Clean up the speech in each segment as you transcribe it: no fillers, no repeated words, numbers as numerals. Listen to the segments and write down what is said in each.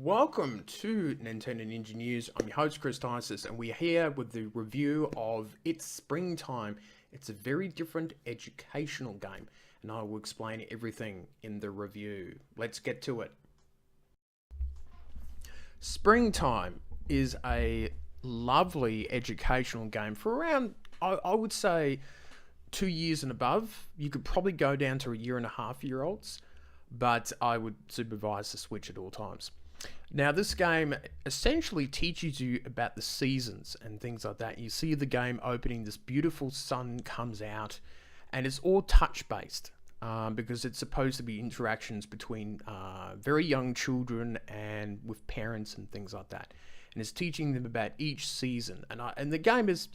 Welcome to Nintendo Ninja News. I'm your host Chris Tysis, and we're here with the review of It's Springtime. It's a very different educational game, and I will explain everything in the review. Let's get to it. Springtime is a lovely educational game for around, I would say, 2 years and above. You could probably go down to 1.5-year-olds, but I would supervise the Switch at all times. Now, this game essentially teaches you about the seasons and things like that. You see the game opening, this beautiful sun comes out, and it's all touch-based because it's supposed to be interactions between very young children and with parents and things like that. And it's teaching them about each season. And the game is,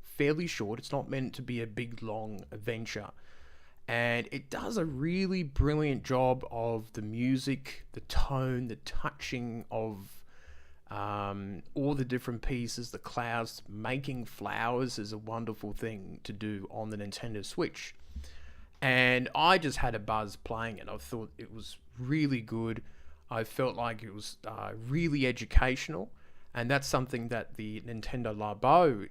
fairly short. It's not meant to be a big, long adventure. And it does a really brilliant job of the music, the tone, the touching of all the different pieces, the clouds. Making flowers is a wonderful thing to do on the Nintendo Switch. And I just had a buzz playing it. I thought it was really good. I felt like it was really educational. And that's something that the Nintendo Labo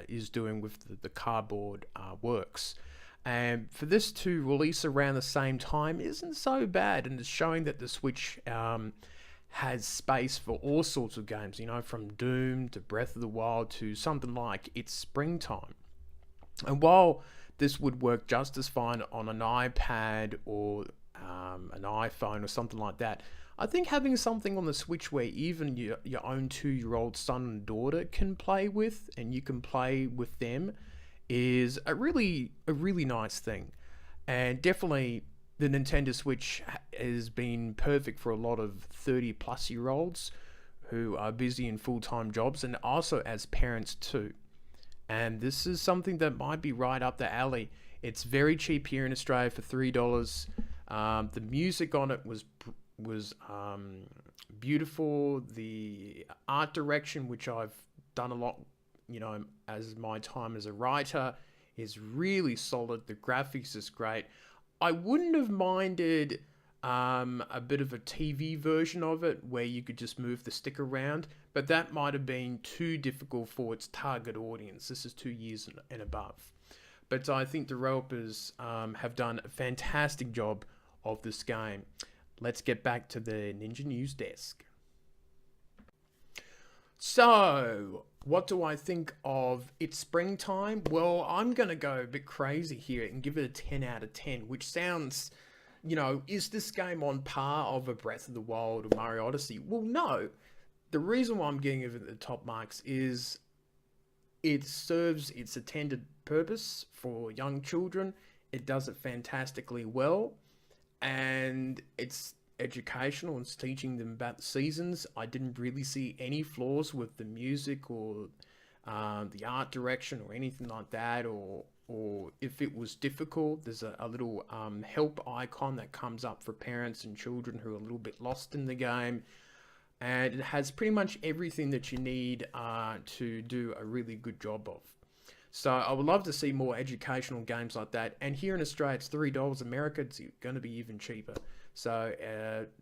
is doing with the cardboard works. And for this to release around the same time isn't so bad, and it's showing that the Switch has space for all sorts of games, from Doom to Breath of the Wild to something like It's Springtime. And while this would work just as fine on an iPad or an iPhone or something like that, I think having something on the Switch where even your own 2-year-old son and daughter can play with, and you can play with them, is a really nice thing. And definitely the Nintendo Switch has been perfect for a lot of 30-plus-year-olds who are busy in full-time jobs, and also as parents too. And this is something that might be right up the alley. It's very cheap here in Australia for $3. The music on it was beautiful. The art direction, which I've done a lot as my time as a writer, is really solid. The graphics is great. I wouldn't have minded a bit of a TV version of it where you could just move the stick around, but that might have been too difficult for its target audience. This is 2 years and above. But I think developers have done a fantastic job of this game. Let's get back to the Ninja News desk. So, what do I think of It's Springtime? Well, I'm going to go a bit crazy here and give it a 10 out of 10, which sounds, is this game on par of a Breath of the Wild or Mario Odyssey? Well, no. The reason why I'm giving it the top marks is it serves its intended purpose for young children. It does it fantastically well, and it's educational and it's teaching them about the seasons. I didn't really see any flaws with the music or the art direction or anything like that, or if it was difficult, there's a little help icon that comes up for parents and children who are a little bit lost in the game, and it has pretty much everything that you need to do a really good job of. So I would love to see more educational games like that. And here in Australia, it's $3. America, it's going to be even cheaper. So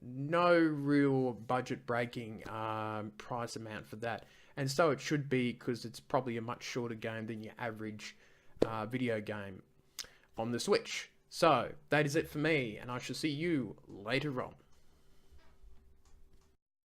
no real budget-breaking price amount for that. And so it should be, because it's probably a much shorter game than your average video game on the Switch. So that is it for me, and I shall see you later on.